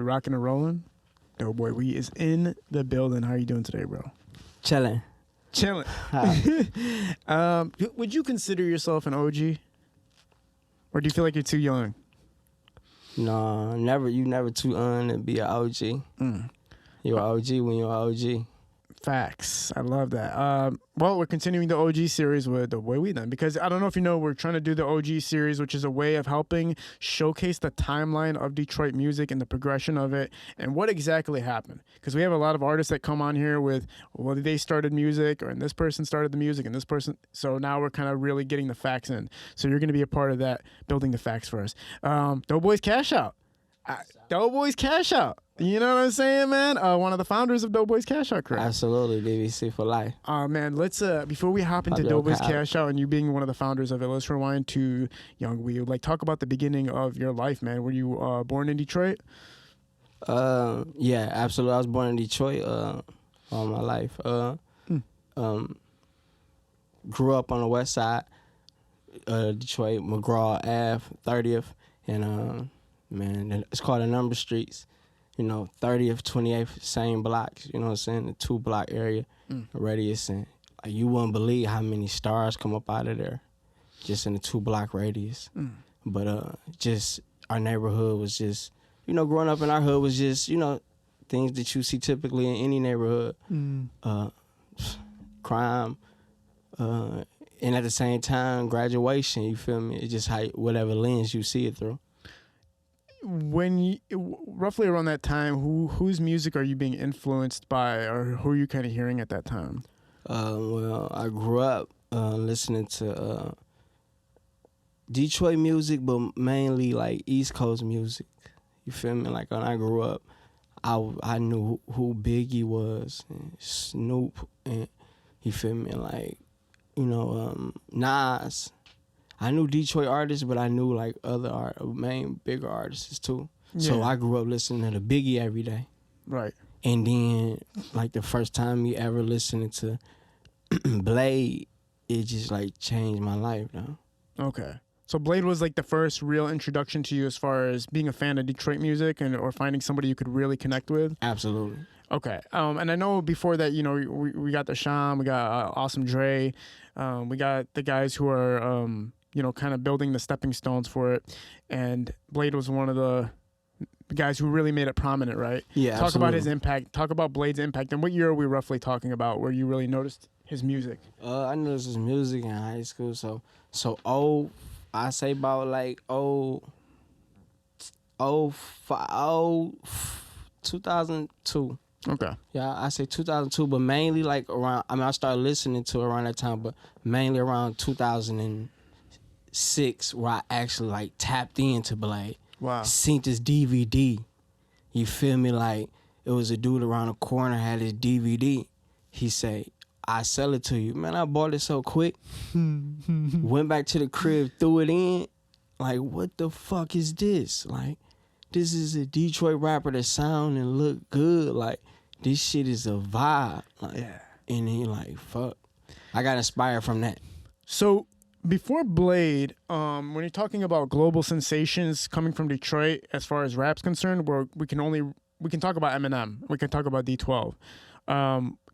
rocking and rolling. DoughBoy Wee is in the building. How are you doing today, bro? Chilling. Chilling. Would you consider yourself an OG? Or do you feel like you're too young? No, never. You never too young to be an OG. You're an OG when you're an OG. Facts. I love that. Well, we're continuing the OG series with DoughBoy Wee then, because I don't know if you know, we're trying to do the OG series, which is a way of helping showcase the timeline of Detroit music and the progression of it and what exactly happened. Because we have a lot of artists that come on here with, well, they started music, or and this person started the music, and this person. So now we're kind of really getting the facts in. So you're going to be a part of that, building the facts for us. Doughboyz Cashout. Doughboyz Cashout. You know what I'm saying, man? One of the founders of Doughboyz Cashout, correct? Absolutely, DVC for life. Man, let's before we hop into Doughboyz Cashout and you being one of the founders of it, let's rewind to young Wee. Like, talk about the beginning of your life, man. Were you born in Detroit? Yeah, absolutely. I was born in Detroit all my life. Grew up on the west side, Detroit, McGraw Ave, 30th, and man, it's called the number streets. You know, 30th, 28th, same blocks, you know what I'm saying? The 2-block area, radius. And you wouldn't believe how many stars come up out of there just in the 2-block radius. But just our neighborhood was just, you know, growing up in our hood was just, you know, things that you see typically in any neighborhood. Crime. And at the same time, graduation, you feel me? It's just how, whatever lens you see it through. When you, roughly around that time, whose music are you being influenced by, or who are you kind of hearing at that time? Well, I grew up listening to Detroit music, but mainly like East Coast music. You feel me? Like when I grew up, I knew who Biggie was, and Snoop, and you feel me? Like, you know, Nas. I knew Detroit artists, but I knew like other main bigger artists too. Yeah. So I grew up listening to Biggie every day. Right. And then like the first time you ever listening to Blade, it just like changed my life, though. Okay. So Blade was like the first real introduction to you as far as being a fan of Detroit music or finding somebody you could really connect with? Absolutely. Okay. And I know before that, you know, we got the Sham, we got Awesome Dre, we got the guys who are you know, kind of building the stepping stones for it. And Blade was one of the guys who really made it prominent, right? Yeah, Talk absolutely. about his impact. Talk about Blade's impact. And what year are we roughly talking about where you really noticed his music? I noticed his music in high school. So I say about like 2002. Okay. Yeah, I say 2002, but mainly like around, I mean, I started listening to it around that time, but mainly around 2006 where I actually like tapped into Blade. Wow. Seen this DVD. You feel me? Like, it was a dude around the corner had his DVD. He say, I sell it to you. Man, I bought it so quick. Went back to the crib, threw it in. Like, what the fuck is this? Like, this is a Detroit rapper that sound and look good. Like, this shit is a vibe. Like, yeah. And then like, fuck. I got inspired from that. So before Blade, when you're talking about global sensations coming from Detroit as far as rap's concerned, we can talk about Eminem. We can talk about D12.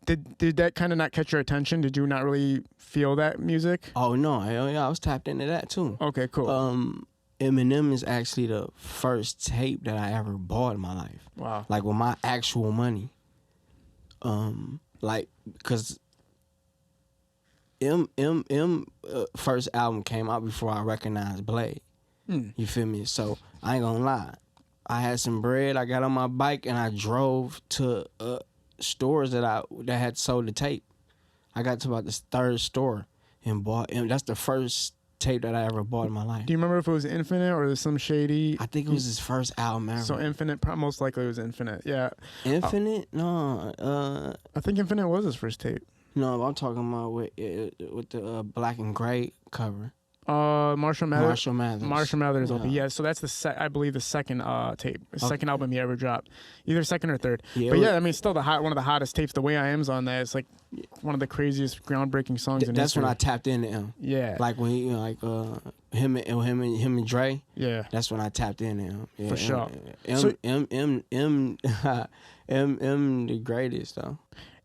Did that kind of not catch your attention? Did you not really feel that music? Oh, no. Hell yeah. I was tapped into that, too. Okay, cool. Eminem is actually the first tape that I ever bought in my life. Wow. Like, with my actual money. Like, because first album came out before I recognized Blade. You feel me? So, I ain't gonna lie. I had some bread, I got on my bike, and I drove to stores that had sold the tape. I got to about the third store and bought, and that's the first tape that I ever bought in my life. Do you remember if it was Infinite or some shady? I think it was his first album ever. So Infinite, most likely it was Infinite. Yeah. Infinite? No. I think Infinite was his first tape. No, I'm talking about with the black and gray cover. Marshall Mathers. Marshall Mathers. Marshall Mathers LP. Yeah. Yeah, so that's I believe the second tape, second album he ever dropped, either second or third. Yeah, but yeah, I mean, still one of the hottest tapes. The Way I Am's on that. It's like one of the craziest, groundbreaking songs in That's history. when I tapped into him. Yeah, Like when he him and Dre. yeah, That's when I tapped into him. Yeah, for sure. M the greatest though.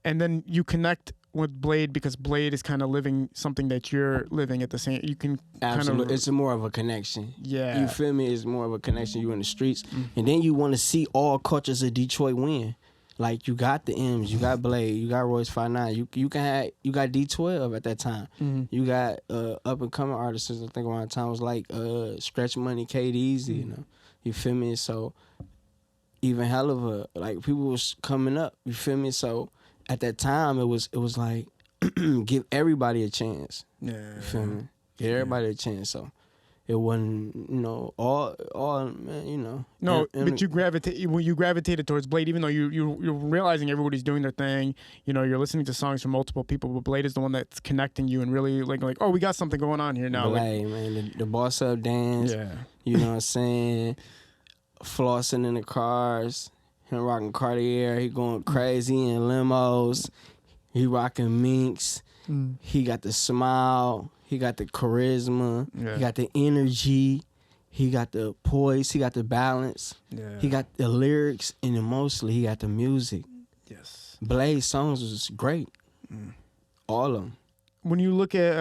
And then you connect with Blade because Blade is kind of living something that you're living at the same. You can Absolutely, kind of, it's more of a connection. Yeah, You feel me? It's more of a connection. You in the streets, and then you want to see all cultures of Detroit win. Like you got the M's, you got Blade, you got Royce 5'9", you got D12 at that time. You got up and coming artists. I think around the time was like Stretch Money, Kate Easy. You know, you feel me? So even hell of a like people was coming up. You feel me? So at that time it was like give everybody a chance. yeah, You feel me? Give everybody a chance. So it wasn't, all man, No, and but you gravitated towards Blade, even though you're realizing everybody's doing their thing. You're listening to songs from multiple people, but Blade is the one that's connecting you and really like oh, we got something going on here now. Blade, man, the boss up dance. Yeah, You know what I'm saying? Flossing in the cars, him rocking Cartier, he going crazy in limos. He rocking minks. He got the smile. He got the charisma. Yeah. He got the energy. He got the poise. He got the balance. yeah, He got the lyrics, and then mostly he got the music. yes. Blade's songs was great. All of them. When you look at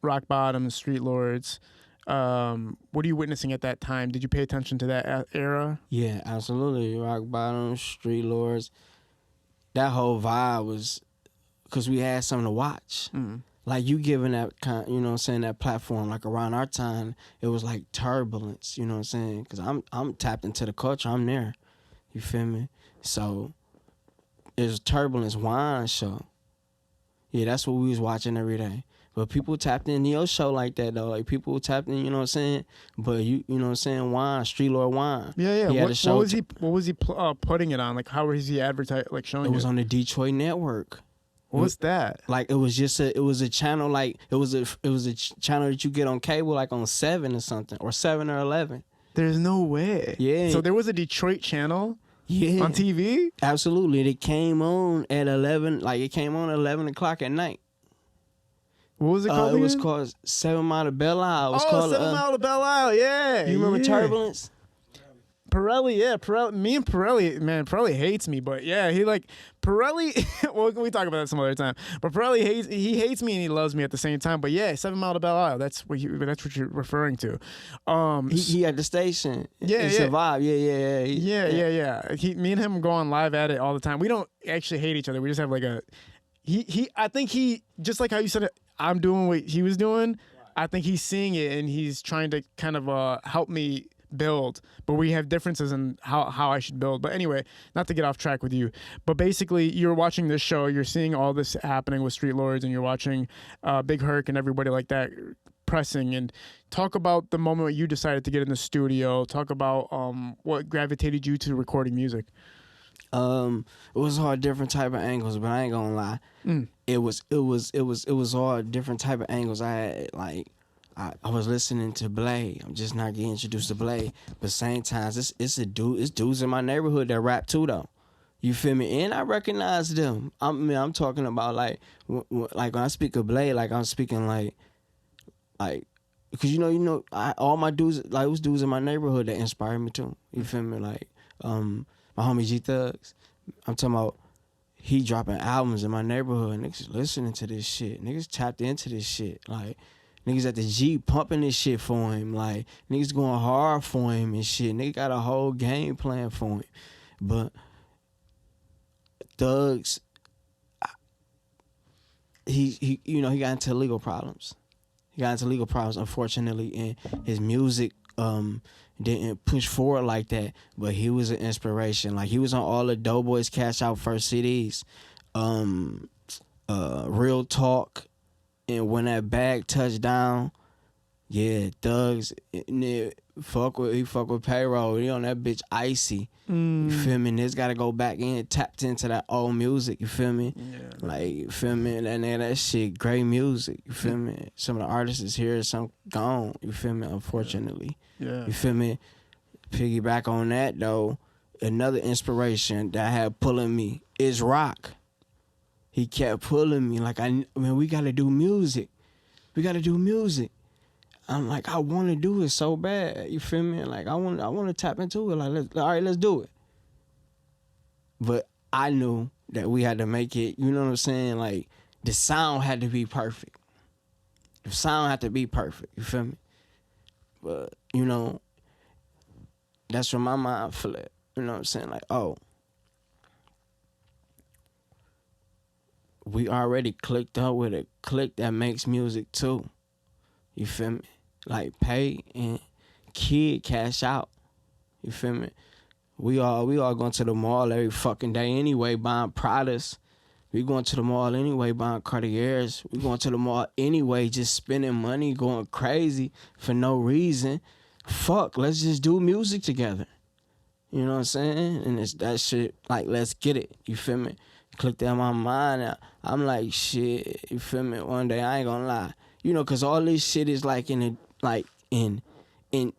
Rock Bottom, Street Lords, what are you witnessing at that time? Did you pay attention to that era? Yeah, absolutely. Rock Bottom, Street Lords. That whole vibe was because we had something to watch. Like you giving that kind, that platform. Like around our time, it was like turbulence. You know what I'm saying? Because I'm tapped into the culture. I'm there. You feel me? So it was Turbulence Wine show. Yeah, that's what we was watching every day. But people tapped into your show like that though. Like people tapped in, you know what I'm saying? But you know what I'm saying? Wine, Street Lord Wine. Yeah. He had a show. What was he putting it on? Like how was he advertising? Like showing It was on the Detroit network. What was that? Like it was a channel, like it was a channel that you get on cable, like on 7 or something, or 7 or 11. There's no way. Yeah. So there was a Detroit channel Yeah. on TV? Absolutely. It came on at 11, like it came on at 11 o'clock at night. What was it called? It was again? called 7 Mile to Belle Isle. It was called 7 Mile to Belle Isle, yeah. You remember yeah. Turbulence? Pirelli, yeah. Me and Pirelli, man, Pirelli hates me, but yeah, he like, Pirelli, well, we talk about that some other time, but Pirelli hates me and he loves me at the same time, but yeah, 7 Mile to Belle Isle, that's what you're referring to. He at the station. Yeah, He survived. Yeah. Me and him go on live at it all the time. We don't actually hate each other. We just have like I think he, just like how you said it, I'm doing what he was doing. I think he's seeing it and he's trying to kind of help me build, but we have differences in how I should build. But anyway, not to get off track with you, but basically you're watching this show, you're seeing all this happening with Street Lords, and you're watching Big Herc and everybody like that pressing. And talk about the moment when you decided to get in the studio. Talk about what gravitated you to recording music. It was all different type of angles, but I ain't gonna lie. It was all different type of angles. I had like I was listening to Blade. I'm just not getting introduced to Blade, but same times it's dudes in my neighborhood that rap too though. You feel me? And I recognize them. I'm talking about like when I speak of Blade, like I'm speaking like because all my dudes, like it was dudes in my neighborhood that inspired me too. You feel me? Like my homie G Thugs. I'm talking about he dropping albums in my neighborhood. Niggas listening to this shit. Niggas tapped into this shit. Like niggas at the G pumping this shit for him. Like niggas going hard for him and shit. Nigga got a whole game plan for him. But Thugs, he got into legal problems. He got into legal problems, unfortunately, and his music didn't push forward like that. But he was an inspiration. Like he was on all the Doughboyz Cashout first CDs, Real Talk, and when that bag touched down, Yeah, Thugs, he fuck with Payroll. He on that bitch icy. You feel me? And this gotta go back in, tapped into that old music. You feel me? Yeah. Like, you feel me? And that shit, great music. You feel me? Some of the artists is here, some gone. You feel me? Unfortunately. Yeah. You feel me? Piggyback on that though. Another inspiration that had pulling me is Rock. He kept pulling me like, we gotta do music. We gotta do music. I'm like, I want to do it so bad. You feel me? Like, I want to tap into it. Like, all right, let's do it. But I knew that we had to make it, you know what I'm saying? Like, the sound had to be perfect. The sound had to be perfect. You feel me? But, you know, that's when my mind flipped. You know what I'm saying? Like, oh, we already clicked up with a clique that makes music too. You feel me? Like Pay and Kid Cash Out. You feel me? We all going to the mall every fucking day anyway, buying Pradas. We going to the mall anyway, buying Cartiers. We going to the mall anyway, just spending money, going crazy for no reason. Fuck, let's just do music together. You know what I'm saying? And it's that shit, like, let's get it. You feel me? Clicked in my mind. I'm like, shit, you feel me? One day, I ain't gonna lie. You know, cause all this shit is like in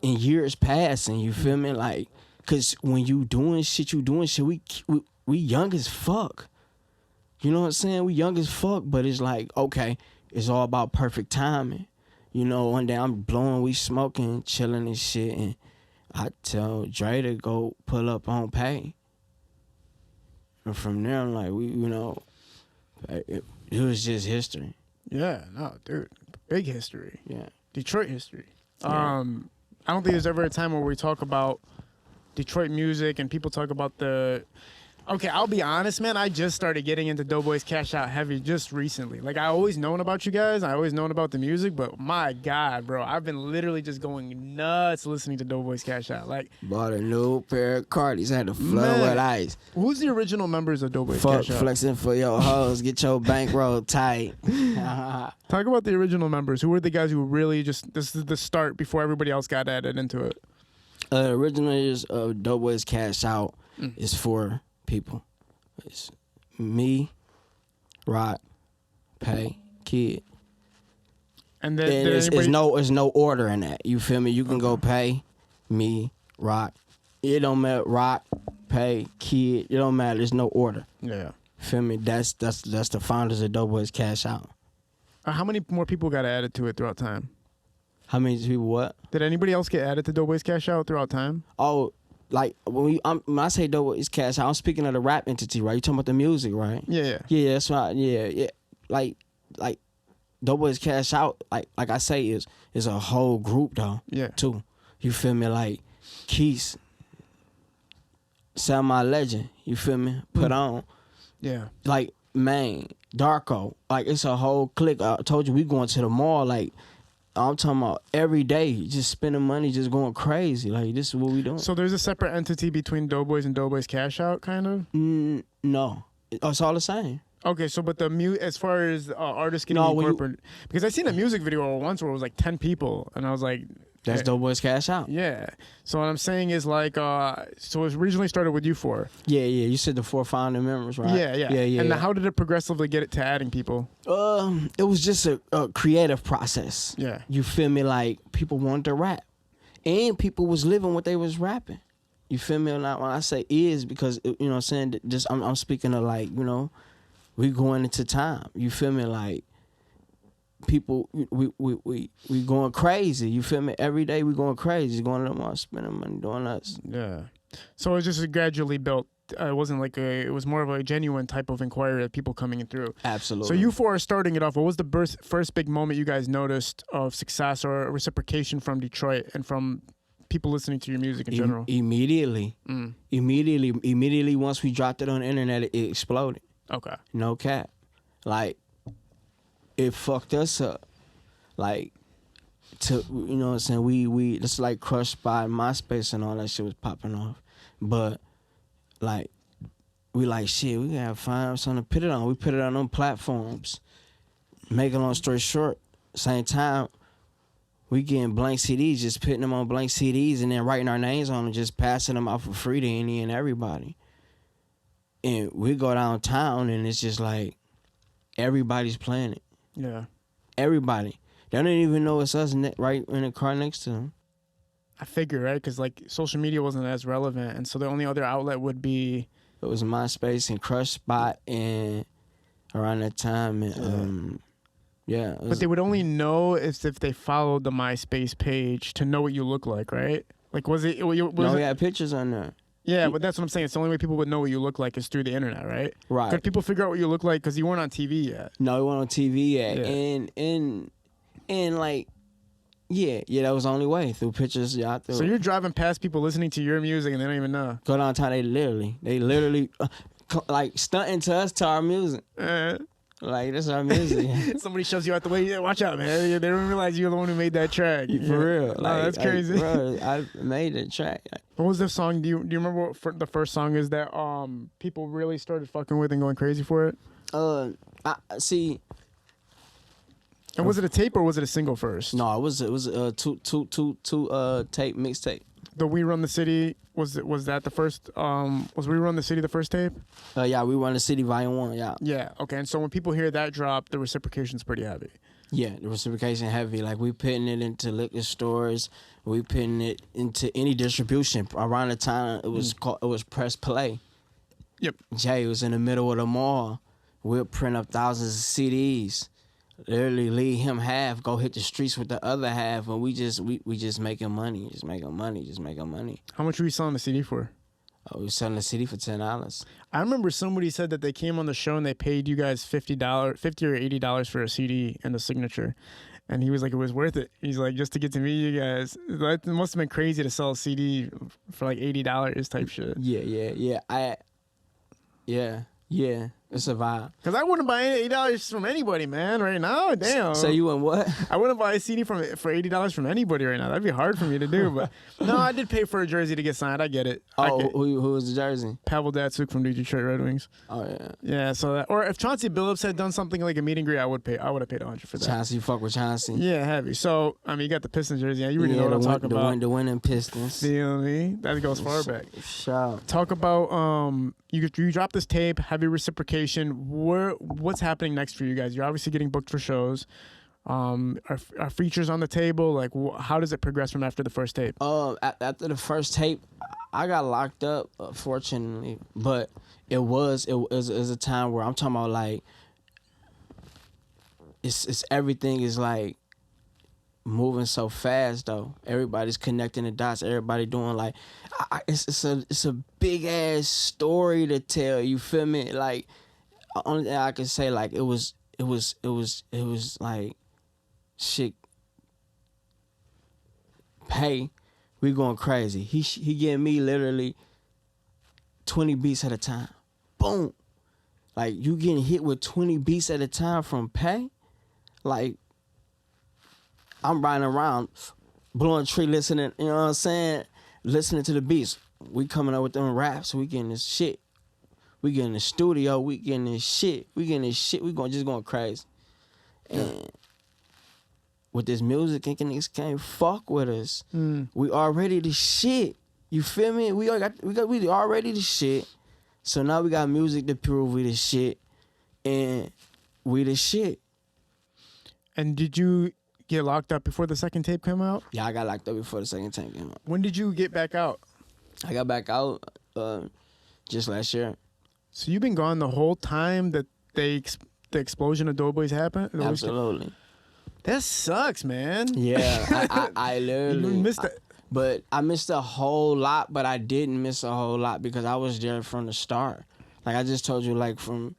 years passing. You feel me? Like, cause when you doing shit, we young as fuck. You know what I'm saying? We young as fuck, but it's like, okay, it's all about perfect timing. You know, one day I'm blowing, we smoking, chilling and shit, and I tell Dre to go pull up on Pay. And from there, I'm like, it was just history. Yeah, no, dude. Big history. Yeah. Detroit history. Yeah. I don't think there's ever a time where we talk about Detroit music and people talk about the... Okay, I'll be honest, man. I just started getting into Doughboyz Cashout heavy just recently. Like, I always known about you guys. I always known about the music, but my God, bro. I've been literally just going nuts listening to Doughboyz Cashout. Like, bought a new pair of Cardis. Had to flood with ice. Who's the original members of Doughboyz Fuck Cashout? flexing for your hoes. Get your bankroll tight. Talk about the original members. Who were the guys who really just... This is the start before everybody else got added into it. Originators of Doughboyz Cashout is 4 people. It's me, Rock, Pay, Kid. And then it's no order in that. You feel me? You can go Pay, me, Rock. It don't matter. Rock, Pay, Kid. It don't matter. There's no order. Yeah. Feel me? That's the founders of Doughboyz Cashout. How many more people got added to it throughout time? How many people what? Did anybody else get added to Doughboyz Cashout throughout time? Oh, like when I say Doughboyz Cashout, I'm speaking of the rap entity, right? You talking about the music, right? Yeah. Yeah, that's right. Yeah. Like Doughboyz Cashout, like I say, is a whole group though. Yeah. Too. You feel me? Like Keith, Sound My Legend. You feel me? Put on. Yeah. Like man, Darko. Like it's a whole clique. I told you we going to the mall. Like I'm talking about every day, just spending money, just going crazy. Like this is what we doing. So there's a separate entity between Doughboyz and Doughboyz Cashout, kind of. No, it's all the same. Okay, so but as far as artists getting incorporated, because I seen a music video once where it was like 10 people, and I was like, that's Doughboyz Cashout. Yeah. So what I'm saying is like, so it originally started with you 4. Yeah. You said the 4 founding members, right? Yeah. And how did it progressively get it to adding people? It was just a creative process. Yeah. You feel me? Like people wanted to rap, and people was living what they was rapping. You feel me? When I say is because you know what I'm saying. Just I'm speaking of like we going into time. You feel me? Like people, we going crazy. You feel me? Every day we going crazy, going to the mall, spending money, doing us. Yeah. So it was just gradually built. It wasn't like it was more of a genuine type of inquiry of people coming in through. Absolutely. So you 4 are starting it off. What was the first big moment you guys noticed of success or reciprocation from Detroit and from people listening to your music in general? Immediately once we dropped it on the internet, it exploded. Okay. No cap. Like it fucked us up. Like you know what I'm saying? We it's like crushed by MySpace and all that shit was popping off. But like we like shit, we gotta find something to put it on. We put it on them platforms. Make a long story short, same time, we getting blank CDs, just putting them on blank CDs and then writing our names on them, just passing them out for free to any and everybody. And we go downtown and it's just like everybody's playing it. Yeah. Everybody. They don't even know it's us right in the car next to them. I figure, right? Because like social media wasn't as relevant, and so the only other outlet would be. It was MySpace and Crush Spot and around that time. And, yeah. But they would only know if they followed the MySpace page to know what you look like, right? Like, was it? We had pictures on there. Yeah, but that's what I'm saying. It's the only way people would know what you look like is through the internet, right? Right. Could people figure out what you look like because you weren't on TV yet? No, we weren't on TV yet. Yeah. And like, yeah, that was the only way, through pictures. So you're driving past people listening to your music and they don't even know. Go downtown, they literally like stunting to us to our music. Like, that's our music. Somebody shoves you out the way. Yeah, watch out, man. They don't realize you're the one who made that track. For real. Like, that's crazy. Bro, I made the track. What was the song? Do you remember what the first song is that people really started fucking with and going crazy for it? I see. And was it a tape or was it a single first? No, it was two tape mixtape. The We Run the City was that the first? Was We Run the City the first tape? Yeah, We Run the City Volume 1. Yeah. Yeah. Okay. And so when people hear that drop, the reciprocation's pretty heavy. Yeah, the reciprocation heavy. Like, we putting it into liquor stores. We putting it into any distribution. Around the time it was it was Press Play. Yep. Jay was in the middle of the mall. We'll print up thousands of CDs. Literally leave him half, go hit the streets with the other half, and we just making money, just making money. How much were you selling the CD for? We was selling the CD for $10. I remember somebody said that they came on the show and they paid you guys $50 or $80 for a CD and a signature. And he was like, it was worth it. He's like, just to get to meet you guys. That must have been crazy to sell a CD for like $80 type shit. Yeah. It's a vibe. Because I wouldn't buy $80 from anybody, man, right now. Damn. So you wouldn't what? I wouldn't buy a CD for $80 from anybody right now. That'd be hard for me to do. But no, I did pay for a jersey to get signed. I get it. Who was the jersey? Pavel Datsyuk from the Detroit Red Wings. Oh, yeah. Yeah, so or if Chauncey Billups had done something like a meet and greet, I would have paid $100 for that. Chauncey, fuck with Chauncey. Yeah, heavy. So, I mean, you got the Pistons jersey. Yeah, you already know what I'm talking about. The winning Pistons. Feel me? That goes far back. Shout. Talk about you dropped this tape, heavy reciprocation. What's happening next for you guys? You're obviously getting booked for shows. Are features on the table? Like, how does it progress from after the first tape? After the first tape, I got locked up, fortunately. But it was a time where I'm talking about, like, it's everything is like moving so fast though. Everybody's connecting the dots. Everybody doing like, it's a big ass story to tell. You feel me? Like, only thing I can say, like, it was like, shit. Hey, we going crazy. He getting me literally 20 beats at a time. Boom. Like, you getting hit with 20 beats at a time from Pay. Like, I'm riding around, blowing tree, listening, you know what I'm saying? Listening to the beats. We coming up with them raps. We getting this shit. We get in the studio. We getting this shit. We just going crazy. And with this music, thinking niggas can't fuck with us. We already the shit. You feel me? We already the shit. So now we got music to prove we the shit. And we the shit. And did you get locked up before the second tape came out? Yeah, I got locked up before the second tape came out. When did you get back out? I got back out just last year. So you've been gone the whole time that the explosion of Doughboyz happened? Absolutely. That sucks, man. Yeah, I literally you missed it. But I missed a whole lot, but I didn't miss a whole lot because I was there from the start. Like I just told you, like from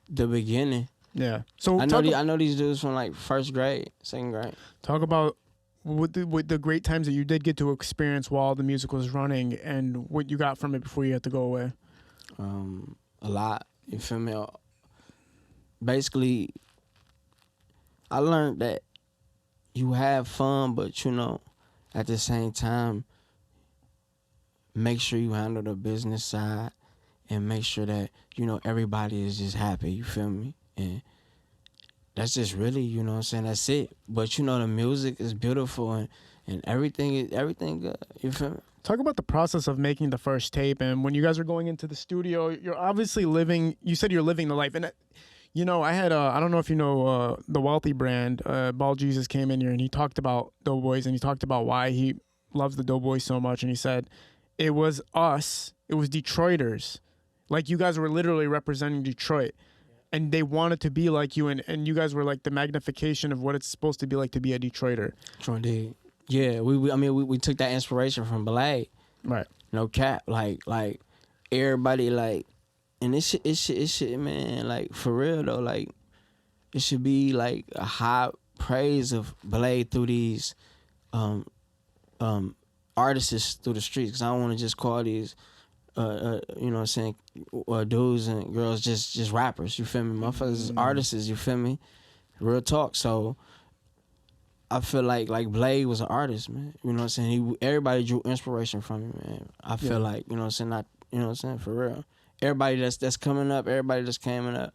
the beginning. Yeah. So I know these dudes from like first grade, second grade. Talk about with the great times that you did get to experience while the music was running and what you got from it before you had to go away. A lot. You feel me? Basically, I learned that you have fun, but you know, at the same time, make sure you handle the business side and make sure that, you know, everybody is just happy. You feel me? And that's just really, you know what I'm saying, that's it. But you know, the music is beautiful and everything good. You feel me? Talk about the process of making the first tape, and when you guys are going into the studio, you're obviously living. You said you're living the life, and you know, I had I don't know if you know the Wealthy brand. Ball Jesus came in here and he talked about Doughboyz, and he talked about why he loves the Doughboyz so much, and he said it was us, it was Detroiters, like you guys were literally representing Detroit, and they wanted to be like you, and you guys were like the magnification of what it's supposed to be like to be a Detroiter. True indeed. Yeah, we took that inspiration from Blade. Right. No cap, like everybody like, and it should, man, like for real though, like it should be like a high praise of Blade through these artists through the streets, because I don't want to just call these you know what I'm saying, dudes and girls just rappers, you feel me? Motherfuckers is artists, you feel me? Real talk. So I feel like Blade was an artist, man. You know what I'm saying? Everybody drew inspiration from him, man. I feel like, you know what I'm saying, not, you know what I'm saying, for real. Everybody that's coming up, everybody that's coming up.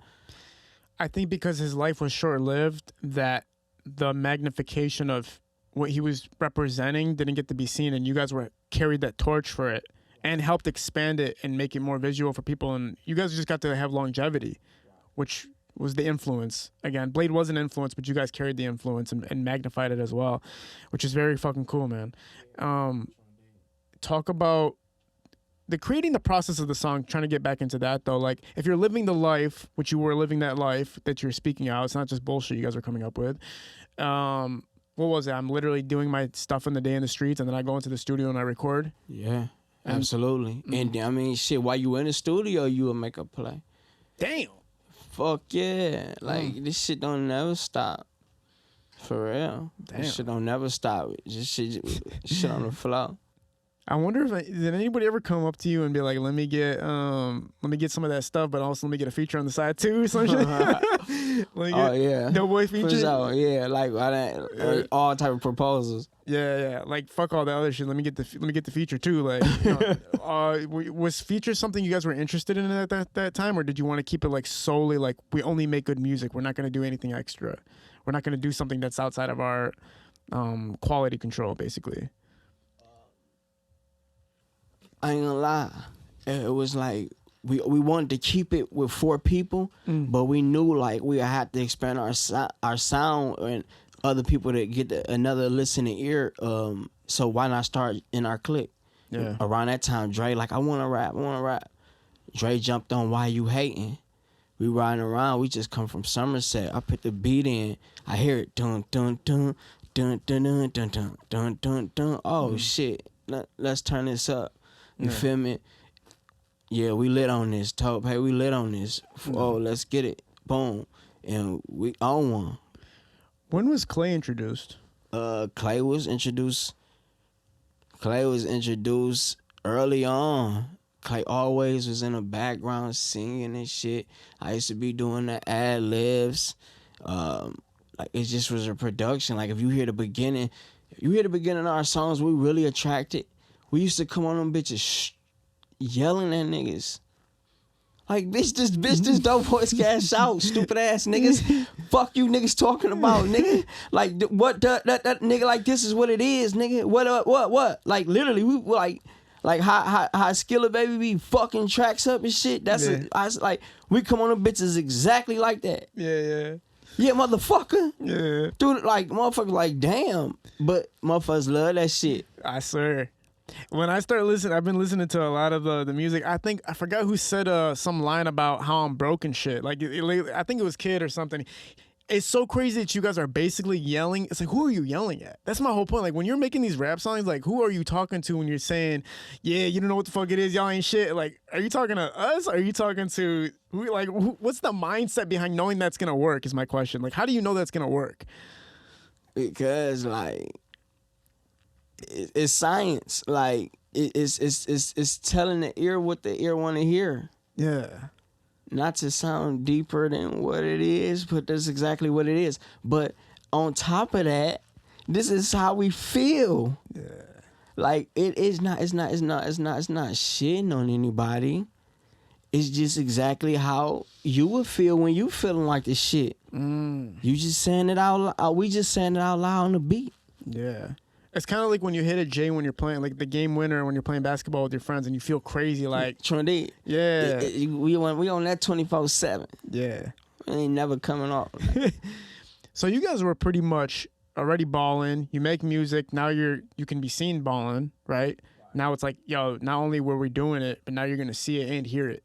I think because his life was short-lived, that the magnification of what he was representing didn't get to be seen, and you guys carried that torch for it and helped expand it and make it more visual for people, and you guys just got to have longevity, which was the influence. Again, Blade was an influence, but you guys carried the influence and magnified it as well, which is very fucking cool, man. Talk about creating the process of the song, trying to get back into that though. Like, if you're living the life, which you were living that life that you're speaking out, it's not just bullshit you guys are coming up with. What was it? I'm literally doing my stuff in the day in the streets, and then I go into the studio and I record. Yeah, absolutely. And I mean, shit, while you in the studio, you will make a play. Damn. Fuck yeah. Like, this shit don't never stop. For real. Damn. This shit don't never stop. Just shit on the flow. I wonder if did anybody ever come up to you and be like, let me get some of that stuff, but also let me get a feature on the side too, or some shit? Oh yeah, Doughboy feature. For sure. Yeah, like all type of proposals. Yeah. Like, fuck all the other shit. Let me get the feature too. Like, you know, was feature something you guys were interested in at that time, or did you want to keep it like solely like we only make good music? We're not going to do anything extra. We're not going to do something that's outside of our quality control, basically. I ain't gonna lie. It was like we wanted to keep it with 4 people, but we knew like we had to expand our sound and other people to get another listening ear. So why not start in our clique? Yeah. Around that time, Dre like, I wanna rap. Dre jumped on Why You Hating. We riding around. We just come from Somerset. I put the beat in. I hear it. Dun dun dun dun dun dun dun dun dun dun dun. Oh shit! Let's turn this up. You feel me? Yeah, we lit on this. Hey, we lit on this. Oh, let's get it. Boom. And we on one. When was Clay introduced? Clay was introduced early on. Clay always was in the background singing and shit. I used to be doing the ad libs. Like, it just was a production. Like, if you hear the beginning of our songs, we really attracted. We used to come on them bitches yelling at niggas. Like, bitch, this Doughboyz Cashout, stupid ass niggas. Fuck you niggas talking about, nigga. Like, what that nigga, like, this is what it is, nigga. What? Like, literally, we like how Skilla Baby be fucking tracks up and shit. That's like, we come on them bitches exactly like that. Yeah. Yeah, motherfucker. Yeah. Dude, like, motherfuckers like, damn. But motherfuckers love that shit. I swear. When I start listening, I've been listening to a lot of the music. I forgot who said some line about how I'm broke and shit. Like, I think it was Kid or something. It's so crazy that you guys are basically yelling. It's like, who are you yelling at? That's my whole point. Like, when you're making these rap songs, like, who are you talking to when you're saying, yeah, you don't know what the fuck it is, y'all ain't shit? Like, are you talking to us? Are you talking to who? Like, what's the mindset behind knowing that's gonna work? Is my question. Like, how do you know that's gonna work? Because, like, it's science. Like, it's telling the ear what the ear want to hear. Yeah. Not to sound deeper than what it is, but that's exactly what it is. But on top of that, this is how we feel. Yeah. Like, it's not shitting on anybody. it's just exactly how you would feel when you feeling like this shit. You just saying it out loud. We just saying it out loud on the beat. Yeah. It's kind of like when you hit a J when you're playing, like the game winner when you're playing basketball with your friends and you feel crazy, like. Trinity. Yeah. We on that 24/7. Yeah. It ain't never coming off. So you guys were pretty much already balling. You make music. Now you can be seen balling, right? Now it's like, yo, not only were we doing it, but now you're going to see it and hear it.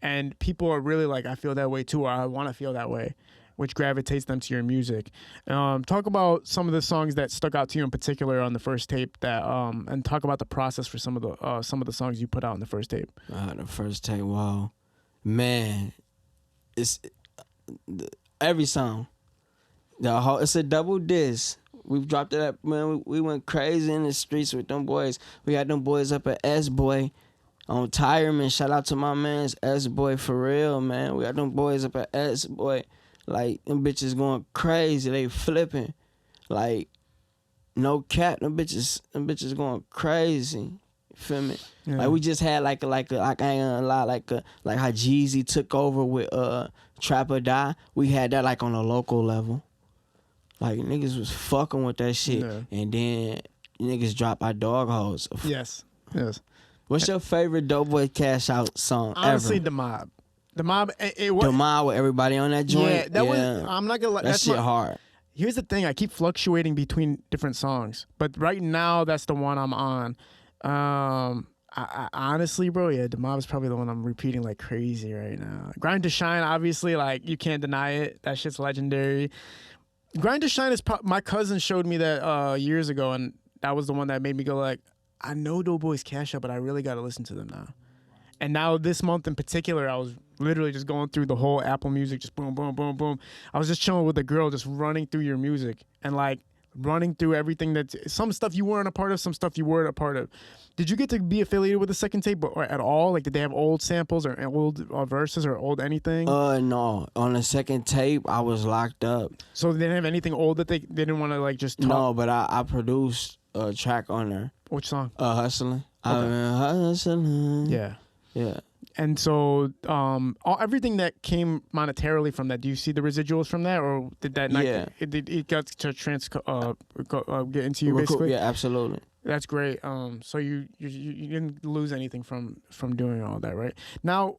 And people are really like, I feel that way too, or I want to feel that way, which gravitates them to your music. Talk about some of the songs that stuck out to you in particular on the first tape, that and talk about the process for some of the songs you put out on the first tape. The first tape, wow, man, it's every song. It's a double disc. We've dropped it up, man. We went crazy in the streets with them boys. We had them boys up at S-Boy on Tireman. Shout out to my man's S-Boy for real, man. We got them boys up at S-Boy. Like, them bitches going crazy. They flipping. Like, no cap. Them bitches going crazy. You feel me? Yeah. Like, we just had like I ain't gonna lie, like how Jeezy took over with Trap or Die. We had that like on a local level. Like, niggas was fucking with that shit. Yeah. And then niggas dropped our dog hoes. Yes. What's your favorite Doughboy Cashout song Honestly, ever? The Mob. The Mob. The Mob with everybody on that joint? Yeah, that was, I'm not gonna lie. That shit hard. Here's the thing. I keep fluctuating between different songs. But right now, that's the one I'm on. I honestly, bro, The Mob is probably the one I'm repeating like crazy right now. Grind to Shine, obviously, like, you can't deny it. That shit's legendary. Grind to Shine is my cousin showed me that years ago, and that was the one that made me go like, I know Doughboyz Cashout, but I really got to listen to them now. And now this month in particular, I was literally just going through the whole Apple Music, just boom, boom, boom, boom. I was just chilling with a girl, just running through your music and like running through everything some stuff you weren't a part of, some stuff you were a part of. Did you get to be affiliated with the second tape or at all? Like, did they have old samples or old verses or old anything? No. On the second tape, I was locked up. So they didn't have anything old that they didn't want to like just talk? No, but I produced a track on there. Which song? Hustling. Okay. I've been hustling. Yeah. Yeah. And so everything that came monetarily from that, do you see the residuals from that, or did that not? Yeah. It got to get into you basically? Yeah, absolutely. That's great. So you didn't lose anything from doing all that, right? Now,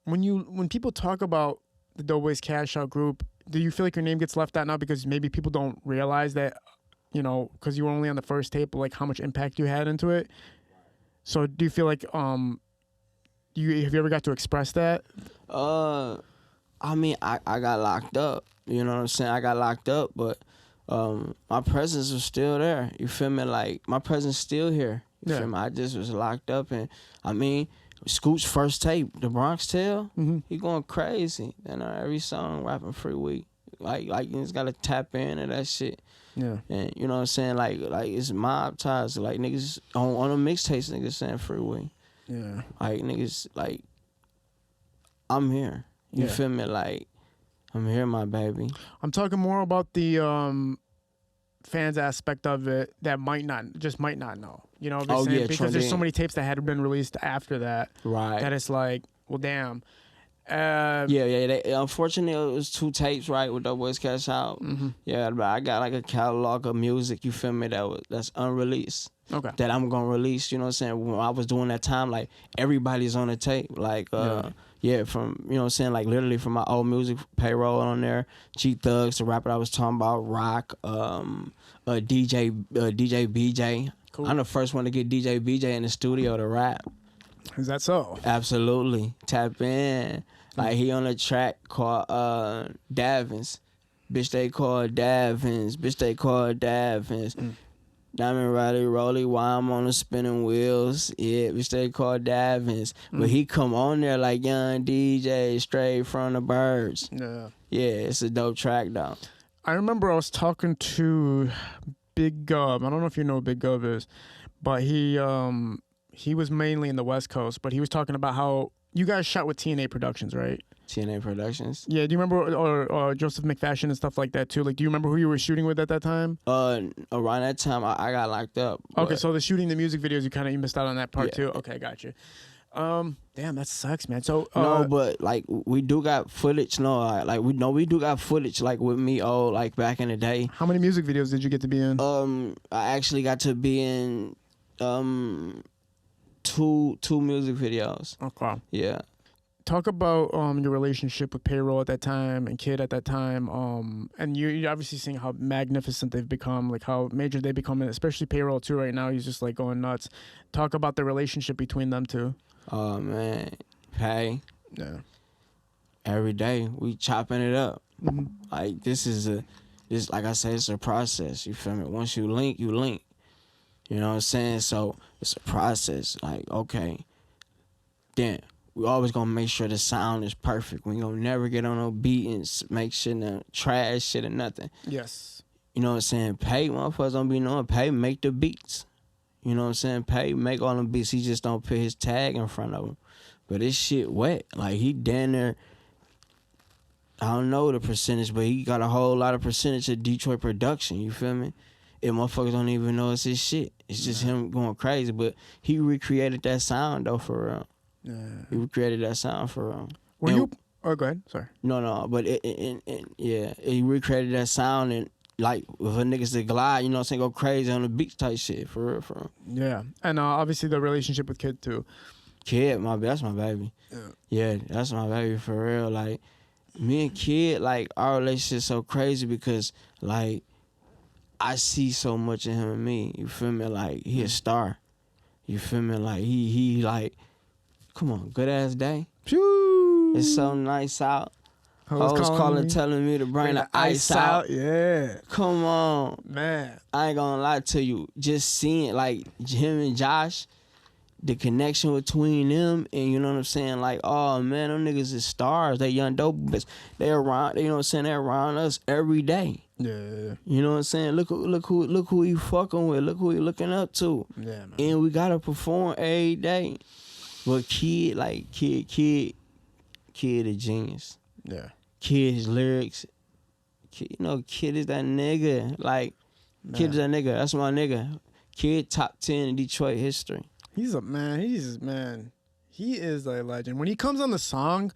when people talk about the Doughboyz Cashout group, do you feel like your name gets left out now because maybe people don't realize that, you know, because you were only on the first tape, like how much impact you had into it? So do you feel like have you ever got to express that? I mean, I got locked up. You know what I'm saying? I got locked up, but my presence was still there. You feel me? Like, my presence still here. You feel me? I just was locked up, and I mean, Scoot's first tape, The Bronx Tale, he going crazy. And every song rapping Free Week. Like you just gotta tap into that shit. Yeah. And you know what I'm saying? Like it's mob ties. Like, niggas on the mixtapes, niggas saying Free Week. Yeah. Like, niggas, like, I'm here. You feel me? Like, I'm here, my baby. I'm talking more about the fans aspect of it that might not know. You know what I'm saying? Yeah, because there's so many tapes that had been released after that. Right. That it's like, well, damn. Unfortunately, it was 2 tapes, right, with Doughboyz Cashout. Yeah, but I got like a catalog of music, you feel me, that's unreleased. Okay. That I'm gonna release, you know what I'm saying? When I was doing that time, like, everybody's on the tape. Like, from, you know what I'm saying, like, literally from my old music, Payroll on there, G Thugs, the rapper I was talking about, Rock, DJ BJ. Cool. I'm the first one to get DJ BJ in the studio to rap. Is that so? Absolutely. Tap in. Like, he on a track called Davins. Bitch, they call Davins. Bitch, they call Davins. Diamond Riley Rolly while I'm on the spinning wheels. Yeah, bitch, they call Davins. But he come on there like young DJ straight from the birds. Yeah. Yeah, it's a dope track, though. I remember I was talking to Big Gub. I don't know if you know who Big Gub is, but he was mainly in the West Coast, but he was talking about how you guys shot with TNA Productions, right? TNA Productions? Yeah, do you remember or Joseph McFashion and stuff like that too? Like, do you remember who you were shooting with at that time? Around that time, I got locked up. Okay, so the shooting the music videos, you missed out on that part too? Okay, gotcha. Damn, that sucks, man. So No, but like we do got footage. No, we do got footage like with me. Oh, like back in the day. how many music videos did you get to be in? I actually got to be in two music videos. Okay. Yeah. Talk about your relationship with Payroll at that time and Kid at that time. And you're obviously seeing how magnificent they've become, like how major they become, and especially Payroll too. Right now, he's just like going nuts. Talk about the relationship between them two. Oh man, Pay. Yeah. Every day we chopping it up. Mm-hmm. Like this like I said, it's a process. You feel me? Once you link, you link. You know what I'm saying? So it's a process. Like okay, then we always gonna make sure the sound is perfect. We gonna never get on no beat and make shit no trash shit or nothing. Yes. You know what I'm saying? Pay motherfuckers don't be knowing. Pay make the beats. You know what I'm saying? Pay make all them beats. He just don't put his tag in front of him. But this shit wet. Like he down there. I don't know the percentage, but he got a whole lot of percentage of Detroit production. You feel me? And motherfuckers don't even know it's his shit. It's just him going crazy. But he recreated that sound though for real. Yeah. He recreated that sound for real. Were you? Oh, go ahead. Sorry. No. But yeah, he recreated that sound and like with a niggas that glide, you know what I'm saying, go crazy on the beach type shit for real. Yeah, and obviously the relationship with Kid too. Kid, that's my baby. Yeah, that's my baby for real. Like me and Kid, like our relationship so crazy because like I see so much in him and me. You feel me? Like he a star. You feel me? Like he like, come on, good ass day. Phew. It's so nice out. Hoes Hoes calling telling me to bring the ice out. Yeah. Come on. Man. I ain't gonna lie to you. Just seeing like him and Josh, the connection between them and you know what I'm saying? Like, oh man, them niggas is stars. They young dope, but they around, you know what I'm saying? They're around us every day. Yeah. You know what I'm saying? Look who he fucking with. Look who he looking up to. Yeah, man. And we gotta perform every day. But Kid, like Kid a genius. Yeah. Kid, his lyrics. Kid, you know, Kid is that nigga. Like, man. Kid is that nigga. That's my nigga. Kid top 10 in Detroit history. He's a man. He is a legend. When he comes on the song,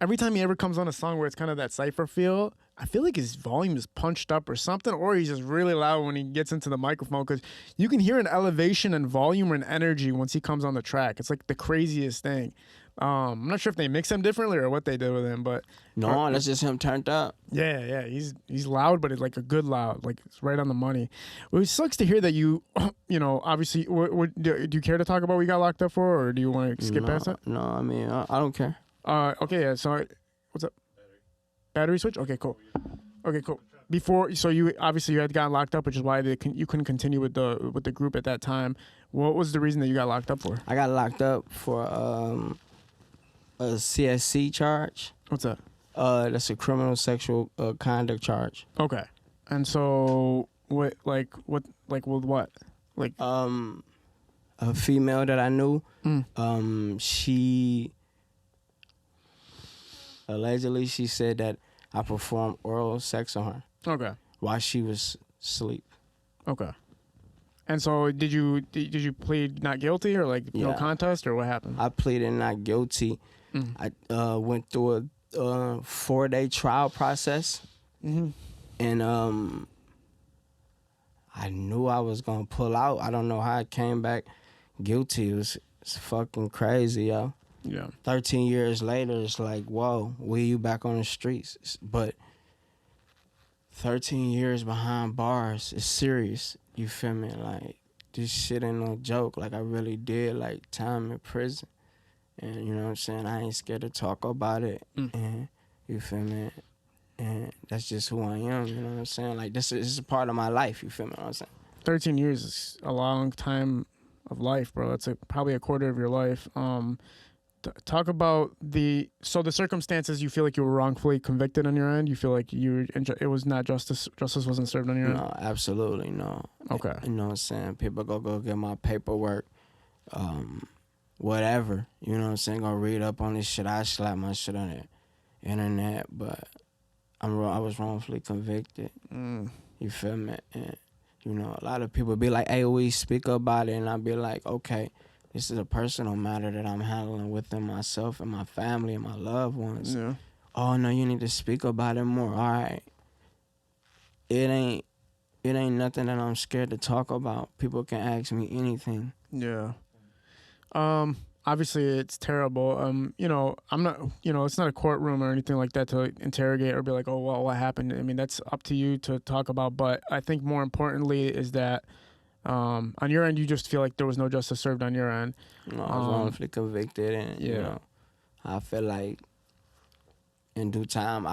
every time he ever comes on a song where it's kind of that cypher feel, I feel like his volume is punched up or something, or he's just really loud when he gets into the microphone because you can hear an elevation and volume and energy once he comes on the track. It's like the craziest thing. I'm not sure if they mix him differently or what they did with him, but no, that's just him turned up. Yeah, he's loud, but it's like a good loud, like it's right on the money. Well, it sucks to hear that you know, obviously, do you care to talk about what you got locked up for, or do you want to skip past it? No, I mean, I don't care. Okay, yeah. So, what's up? Battery switch. Okay, cool. Before, so you obviously you had gotten locked up, which is why you couldn't continue with the group at that time. What was the reason that you got locked up for? I got locked up for a CSC charge. What's that? That's a criminal sexual conduct charge. Okay. And so what? Like with what? Like a female that I knew. She allegedly she said that I performed oral sex on her. Okay. While she was asleep. Okay. And so did you plead not guilty or like no contest or what happened? I pleaded not guilty. I went through a 4-day trial process. And I knew I was gonna pull out. I don't know how I came back guilty. It's fucking crazy, yo. Yeah. 13 years later, it's like, whoa, we you back on the streets. But 13 years behind bars is serious. You feel me? Like, this shit ain't no joke. Like, I really did, like, time in prison. And, you know what I'm saying? I ain't scared to talk about it. And, you feel me? And that's just who I am, you know what I'm saying? Like, this is a part of my life, you feel me what I'm saying? 13 years is a long time of life, bro. That's probably a quarter of your life. Talk about the circumstances. You feel like you were wrongfully convicted on your end. You feel like it was not justice wasn't served on your end. No, absolutely no. Okay. You know what I'm saying? People go get my paperwork, whatever. You know what I'm saying? Go read up on this shit. I slap my shit on the internet, but I was wrongfully convicted. You feel me? And you know, a lot of people be like, "Hey, we speak about it," and I be like, "Okay." this is a personal matter that I'm handling within myself and my family and my loved ones. Yeah. Oh no, you need to speak about it more. All right. It ain't nothing that I'm scared to talk about. People can ask me anything. Yeah. Obviously it's terrible. You know, I'm not, you know, it's not a courtroom or anything like that to interrogate or be like, oh, well, what happened? I mean, that's up to you to talk about. But I think more importantly is that on your end, you just feel like there was no justice served on your end. You know, I was wrongfully convicted, and you know, I feel like in due time,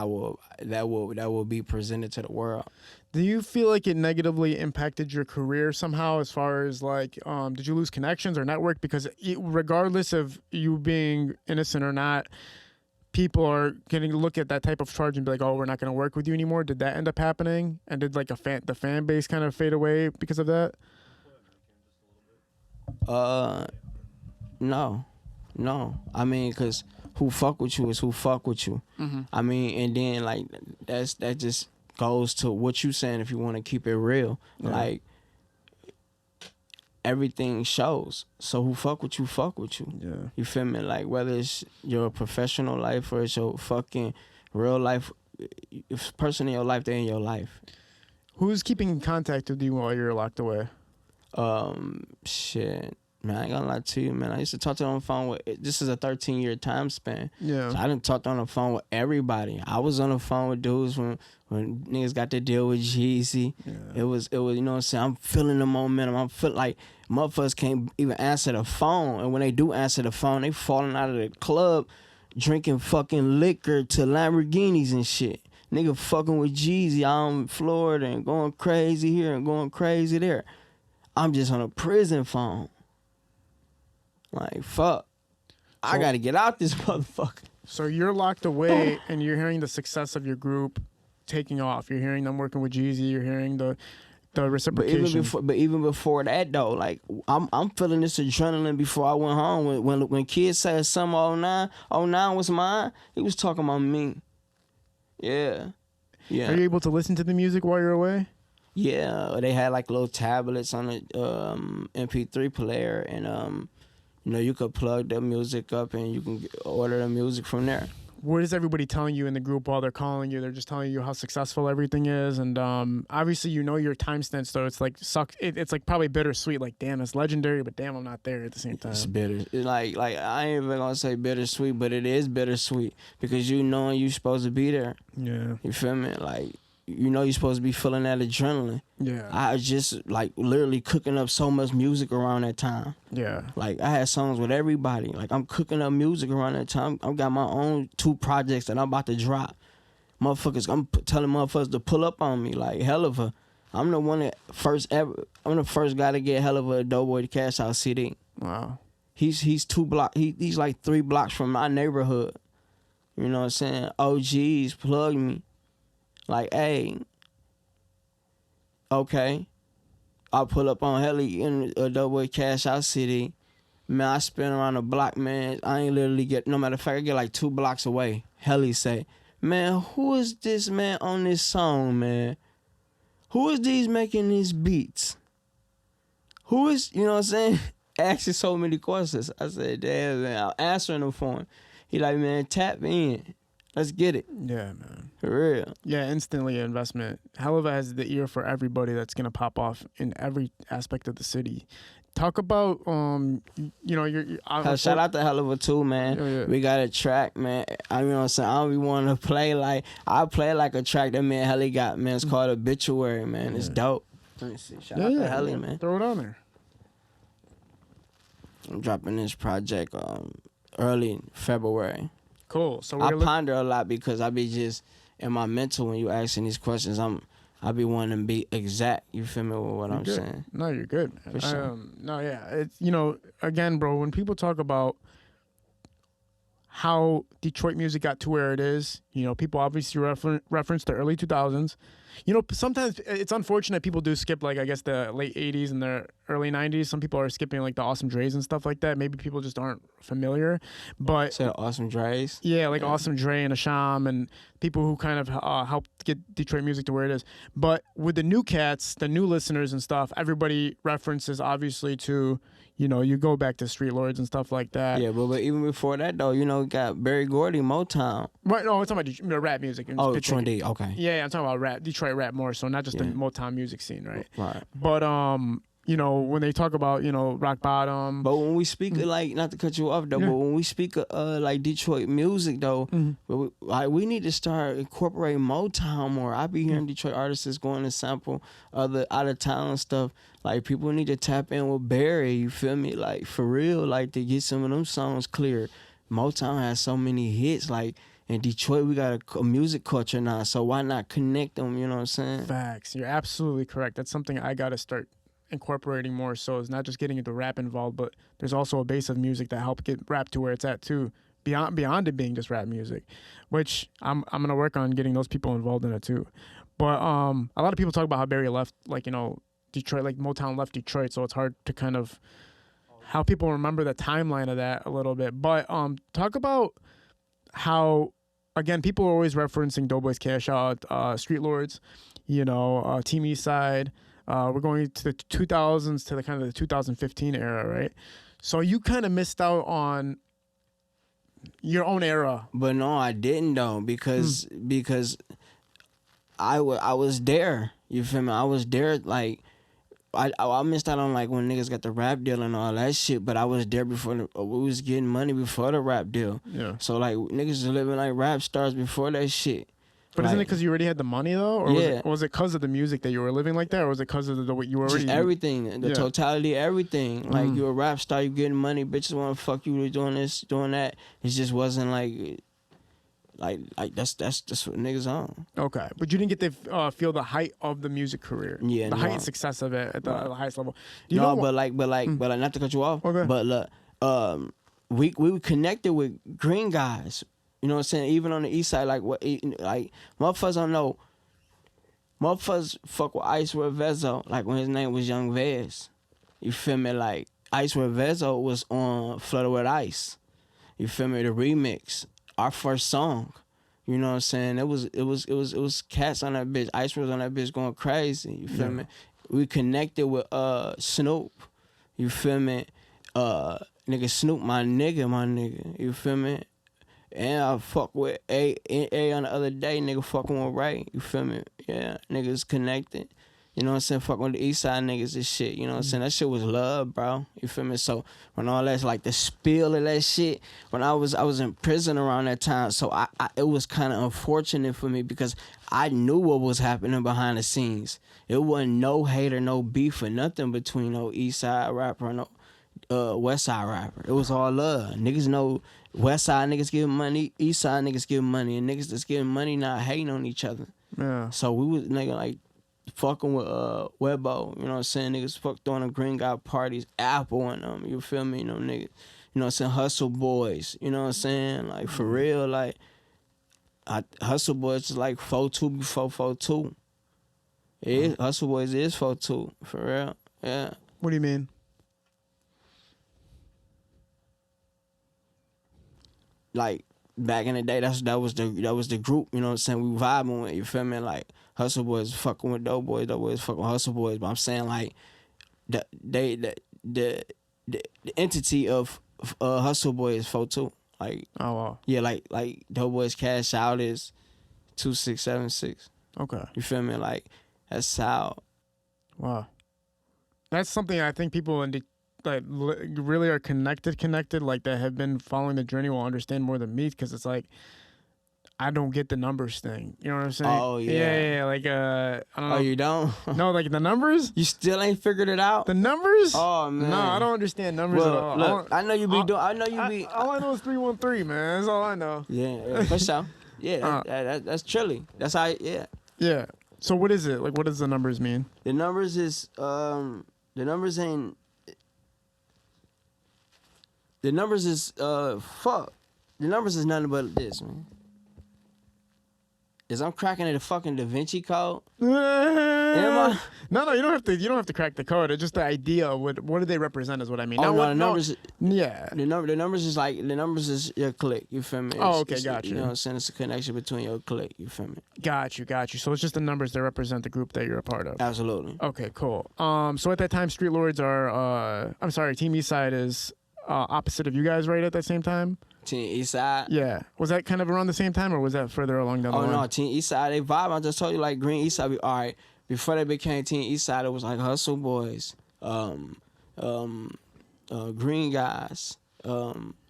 that will be presented to the world. Do you feel like it negatively impacted your career somehow, as far as like, did you lose connections or network? Because regardless of you being innocent or not, people are going to look at that type of charge and be like, oh, we're not going to work with you anymore. Did that end up happening? And did like the fan base kind of fade away because of that? No. I mean, cause who fuck with you is who fuck with you. Mm-hmm. I mean, and then like that just goes to what you saying. If you want to keep it real, like everything shows. So who fuck with you, fuck with you. Yeah. You feel me? Like whether it's your professional life or it's your fucking real life, if person in your life, they're in your life. Who's keeping in contact with you while you're locked away? Shit. Man, I ain't gonna lie to you, man. I used to talk to them on the phone with, this is a 13-year time span. Yeah. So I didn't talk on the phone with everybody. I was on the phone with dudes when niggas got to deal with Jeezy. Yeah. It was, you know what I'm saying? I'm feeling the momentum. I'm feeling like motherfuckers can't even answer the phone. And when they do answer the phone, they falling out of the club drinking fucking liquor to Lamborghinis and shit. Nigga fucking with Jeezy out in Florida and going crazy here and going crazy there. I'm just on a prison phone. Like, fuck. I gotta get out this motherfucker. So you're locked away and you're hearing the success of your group taking off. You're hearing them working with Jeezy. You're hearing the reciprocation. But even before that though, like I'm feeling this adrenaline before I went home. When kids said something 09 was mine, he was talking about me. Yeah. Are you able to listen to the music while you're away? Yeah, they had like little tablets on the MP3 player, and you know, you could plug the music up and you can order the music from there. What is everybody telling you in the group while they're calling you? They're just telling you how successful everything is, and obviously you know your timestamps, so it's like it's like probably bittersweet. Like, damn, it's legendary, but damn, I'm not there at the same time. It's bitter. It's like I ain't even gonna say bittersweet, but it is bittersweet because you know you're supposed to be there. Yeah. You feel me? Like, you know you're supposed to be feeling that adrenaline. Yeah. I was just like literally cooking up so much music around that time. Yeah. Like I had songs with everybody. Like I'm cooking up music around that time. I've got my own 2 projects that I'm about to drop. Motherfuckers, I'm telling motherfuckers to pull up on me. Like hell of a, I'm the one that I'm the first guy to get hell of a Doughboy Cashout CD. Wow. He's 2 blocks. He's like 3 blocks from my neighborhood. You know what I'm saying? OGs plugged me. Like, hey, okay, I'll pull up on Helly in a Doughboy Cashout city. Man, I spin around the block, man. I ain't literally get, no matter of fact, I get like 2 blocks away. Helly say, man, who is this man on this song, man? Who is these making these beats? Who is, you know what I'm saying? Asking so many questions. I said, damn, man, I'm answering them for him. He like, man, tap in. Let's get it. Yeah, man. For real. Yeah, instantly investment. Helluva has the ear for everybody that's gonna pop off in every aspect of the city. Talk about you know, shout out to Helluva too, man. Yeah. We got a track, man. I mean, I'm saying I don't be wanting to play like I play like a track that me and Helly got, man. It's called Obituary, man. Yeah. It's dope. Let me see. Shout out to Helly, man. Throw it on there. I'm dropping this project early February. Cool. So I ponder a lot because I be just in my mental when you asking these questions. I be wanting to be exact. You feel me with what I'm saying? No, you're good. For sure. No, yeah. It's, you know, again, bro, when people talk about how Detroit music got to where it is, you know, people obviously reference the early 2000s. You know, sometimes it's unfortunate people do skip, like, I guess the late 80s and the early 90s. Some people are skipping like the Awesome Dre's and stuff like that. Maybe people just aren't familiar. But Said Awesome Dre's. yeah, like Awesome Dre and Asham and people who kind of helped get Detroit music to where it is. But with the new cats, the new listeners and stuff, everybody references obviously to, you know, you go back to Street Lords and stuff like that. Yeah, but even before that though, you know, we got Berry Gordy, Motown. Right, no, I'm talking about rap music. Oh, Trendy, okay. Yeah, I'm talking about rap, Detroit rap more so, not just the Motown music scene, right? Right. But you know, when they talk about, you know, rock bottom. But when we speak of, like, not to cut you off though, but when we speak of like Detroit music though, we need to start incorporating Motown more. I be hearing Detroit artists going to sample other out of town stuff. Like, people need to tap in with Barry, you feel me? Like, for real, like, to get some of them songs clear. Motown has so many hits, like, in Detroit, we got a music culture now, so why not connect them, you know what I'm saying? Facts. You're absolutely correct. That's something I got to start incorporating more, so it's not just getting into rap involved, but there's also a base of music that help get rap to where it's at, too, beyond it being just rap music, which I'm going to work on getting those people involved in it, too. But a lot of people talk about how Barry left, like, you know, Detroit, like Motown left Detroit, so it's hard to kind of how people remember the timeline of that a little bit. But talk about how, again, people are always referencing Doughboyz Cashout, Street Lords, you know, Team Eastside. We're going to the 2000s to the kind of the 2015 era, right? So you kind of missed out on your own era. But no, I didn't though, because I was there. You feel me? I was there, like. I missed out on, like, when niggas got the rap deal and all that shit, but I was there before we was getting money before the rap deal. Yeah. So, like, niggas was living like rap stars before that shit. But like, isn't it because you already had the money though, or yeah. was it because of the music that you were living like that, or was it because of the what you were already? Just everything, the totality of everything. Like, you a rap star, you getting money, bitches want to fuck you, doing this, doing that. It just wasn't like that's what niggas on. Okay, but you didn't get to feel the height of the music career. Yeah, the height and success of it at the highest level. You know, but not to cut you off. Okay. But look, we were connected with green guys. You know what I'm saying? Even on the east side, like motherfuckers don't know. Motherfuckers fuck with ICEWOOD Vezo, like when his name was Young Vez. You feel me? Like, ICEWOOD Vezo was on Flooded with Ice. You feel me? The remix. Our first song, you know what I'm saying? It was cats on that bitch. Ice was on that bitch going crazy. You feel me? We connected with Snoop. You feel me? Nigga Snoop, my nigga. You feel me? And I fuck with A on the other day. Nigga fucking with Ray. You feel me? Yeah, niggas connected. You know what I'm saying? Fucking with the east side niggas and shit. You know what I'm saying? That shit was love, bro. You feel me? So when all that's like the spill of that shit, when I was in prison around that time, so I it was kind of unfortunate for me because I knew what was happening behind the scenes. It wasn't no hate or no beef or nothing between no east side rapper and no west side rapper. It was all love. Niggas know west side niggas giving money, east side niggas giving money, and niggas that's giving money not hating on each other. Yeah. So we was nigga like fucking with Webbo, you know what I'm saying? Niggas fuck throwing them green guy parties, Apple and them, you feel me? You know, niggas, you know what I'm saying? Hustle Boys, you know what I'm saying? Like, for real, like, Hustle Boys is like 4-2 before 4-2. Hustle Boys is 4-2, for real, yeah. What do you mean? Like, back in the day, that was the group, you know what I'm saying? We vibing with, you feel me? Like, Hustle Boys fucking with Doughboys fucking with Hustle Boys. But I'm saying, like, the entity of Hustle Boy is 4-2. Like, oh wow. Yeah, like Doughboyz Cashout is 2676. Okay. You feel me? Like, that's how. Wow. That's something I think people in really are connected, like, that have been following the journey will understand more than me, because it's like, I don't get the numbers thing. You know what I'm saying? Oh, yeah. Yeah, like, I don't know. Oh, you don't? No, like, the numbers? You still ain't figured it out? The numbers? Oh, man. No, I don't understand numbers at all. Look, I know you be doing, all I know is 313, man. That's all I know. Yeah, for sure. Yeah, that's Trilly. That's how, yeah. Yeah. So what is it? Like, what does the numbers mean? The numbers is, the numbers is nothing but this, man. Is I'm cracking the fucking Da Vinci Code? Am I? No, you don't have to. You don't have to crack the code. It's just the idea of what do they represent is what I mean. Oh, now, no, the numbers. Yeah. The numbers is like the numbers is your click. You feel me? Oh, okay, got you. You know what I'm saying? It's a connection between your click. You feel me? Got you. So it's just the numbers that represent the group that you're a part of. Absolutely. Okay, cool. So at that time, Street Lords are. I'm sorry, Team Eastside is opposite of you guys, right? At that same time. Team Eastside. Yeah. Was that kind of around the same time, or was that further along down the line? Oh no, Team Eastside. They vibe. I just told you like Green Eastside. All right. Before they became Team Eastside, it was like Hustle Boys, Green Guys.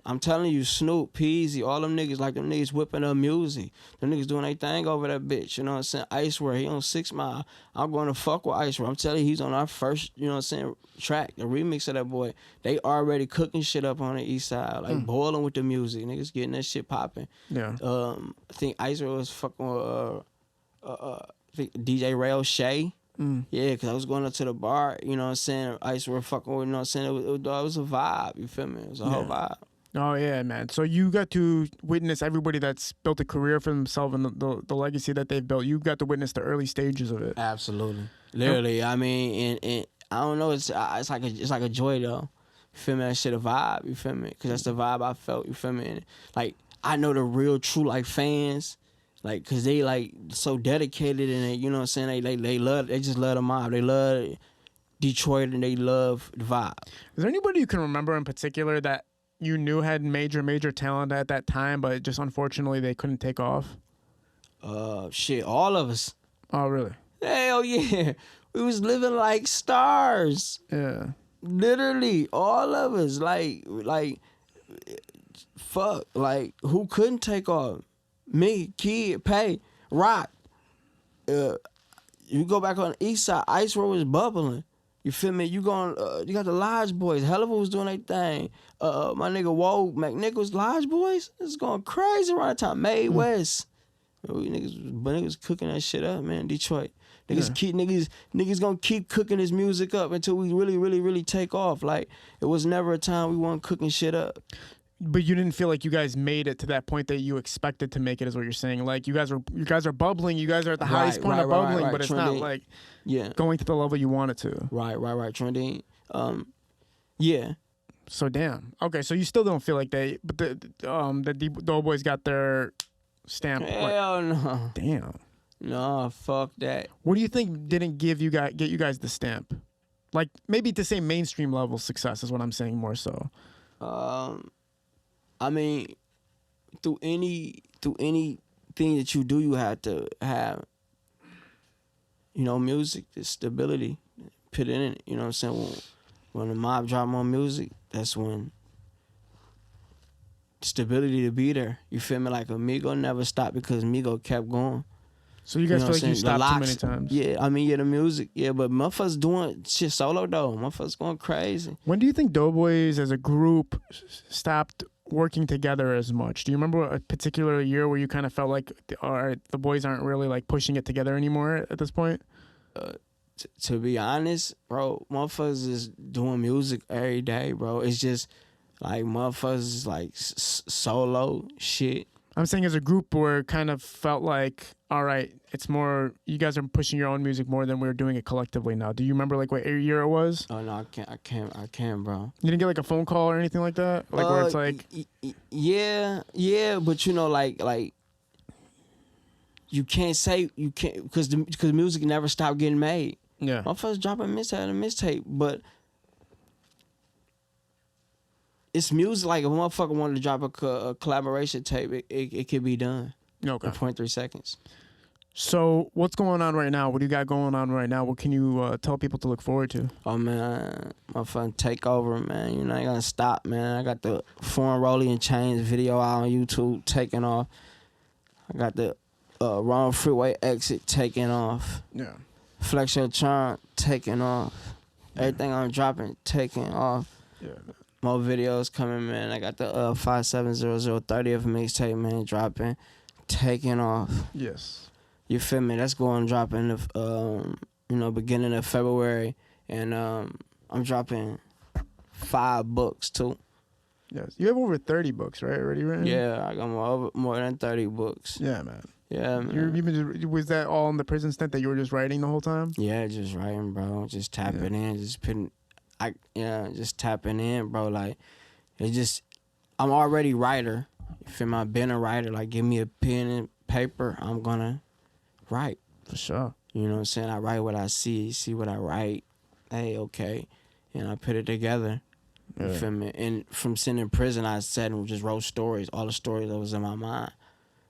I'm telling you, Snoop, Peasy, all them niggas, like them niggas whipping up music. Them niggas doing their thing over that bitch. You know what I'm saying? ICEWOOD, he on 6 Mile. I'm going to fuck with ICEWOOD. I'm telling you, he's on our first, you know what I'm saying, track, the remix of that boy. They already cooking shit up on the east side, like boiling with the music. Niggas getting that shit popping. Yeah. I think ICEWOOD was fucking with, I think DJ Rail Shay. Yeah, because I was going up to the bar, you know what I'm saying? ICEWOOD were fucking with, you know what I'm saying? It was a vibe, you feel me? It was a whole vibe. Oh, yeah, man. So you got to witness everybody that's built a career for themselves and the legacy that they've built. You got to witness the early stages of it. Absolutely. Literally, I mean, and I don't know, it's like a joy, though. You feel me? That shit a vibe, you feel me? Because that's the vibe I felt, you feel me? And, like, I know the real, true, like, fans, like, because they, like, so dedicated and, they, you know what I'm saying? They just love the mob. They love Detroit and they love the vibe. Is there anybody you can remember in particular that you knew had major talent at that time, but just unfortunately they couldn't take off? Shit, all of us. Oh, really? Hell yeah. We was living like stars. Yeah. Literally, all of us. Like, fuck. Like, who couldn't take off? Me, Kid, Pay, Rock. You go back on the east side, ICEWOOD was bubbling. You feel me? You got the Lodge Boys. Helliver was doing their thing. My nigga Woe McNichols, Lodge Boys, it's going crazy around the time. May West. Niggas cooking that shit up, man. Detroit. Niggas gonna keep cooking this music up until we really take off. Like, it was never a time we weren't cooking shit up. But you didn't feel like you guys made it to that point that you expected to make it, is what you're saying. Like, you guys are bubbling. You guys are at the highest point of bubbling, but it's not like going to the level you want it to. Right. Trending. Yeah. So damn. Okay, so you still don't feel like the Doughboyz got their stamp. Hell no. Damn. No, fuck that. What do you think didn't get you guys the stamp? Like, maybe to say mainstream level success is what I'm saying more so. I mean, through anything that you do, you have to have, music, the stability, put it in it. You know what I'm saying? When the mob drop more music, that's when stability to be there. You feel me? Like, Migo never stopped because Migo kept going. So you guys feel like you stopped too many times? Yeah, I mean, the music, yeah, but motherfuckers doing shit solo, though. Motherfuckers going crazy. When do you think Doughboyz as a group stopped working together as much? Do you remember a particular year where you kind of felt like, all right, the boys aren't really like pushing it together anymore at this point? To be honest, bro, motherfuckers is doing music every day, bro. It's just like motherfuckers is like solo shit. I'm saying as a group where it kind of felt like, all right, it's more, you guys are pushing your own music more than we're doing it collectively now. Do you remember like what year it was? Oh no, I can't, bro. You didn't get like a phone call or anything like that? Like where it's like, yeah, but like you can't say you can't because music never stopped getting made. Yeah, motherfuckers dropping mixtape, but it's music. Like, if a motherfucker wanted to drop a collaboration tape, it could be done. Okay. In 0.3 seconds. So what's going on right now? What do you got going on right now? What can you tell people to look forward to? Oh, man, motherfucking takeover, man. You know, I ain't gonna stop, man. I got the Foreign Rolling and Chains video out on YouTube taking off. I got the Wrong Freeway Exit taking off. Yeah. Flex Your Charm taking off. Everything I'm dropping taking off. Yeah, man. More videos coming, man. I got the 570030th mixtape, man, dropping, taking off. Yes. You feel me? That's going to drop in the, beginning of February, and I'm dropping 5 books too. Yes. You have over 30 books, right? Already written? Yeah, I got more than 30 books. Yeah, man. Yeah, man. Was that all in the prison stint that you were just writing the whole time? Yeah, just writing, bro. Just tapping in, just putting, just tapping in, bro. Like, I'm already a writer. You feel me? I've been a writer. Like, give me a pen and paper, I'm gonna write. For sure. You know what I'm saying? I write what I see what I write. Hey, okay. And I put it together. You feel me? And from sitting in prison, I sat and just wrote stories, all the stories that was in my mind.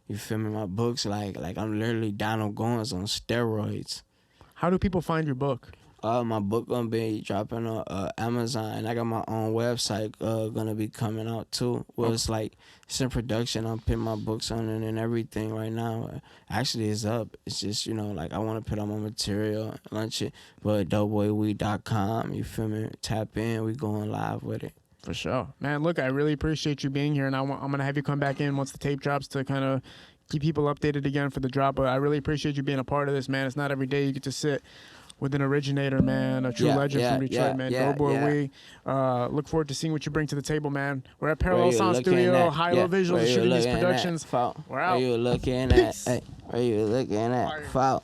You feel me? My books, like I'm literally Donald Goins on steroids. How do people find your book? My book gonna be dropping on Amazon, and I got my own website gonna be coming out too. Well, it's in production. I'm putting my books on it and everything right now. Actually, it's up. It's just, you know, like I want to put on my material, launch it. But DoughBoyWee.com, you feel me? Tap in. We going live with it. For sure, man. Look, I really appreciate you being here, and I'm gonna have you come back in once the tape drops to kind of keep people updated again for the drop. But I really appreciate you being a part of this, man. It's not every day you get to sit with an originator, man, a true legend from Detroit, man. DoughBoy Wee. Look forward to seeing what you bring to the table, man. We're at Payroll Sound Studio, High-Low Visuals, shooting these productions. We're out. Where you looking at? Hey, where you looking at? Foul.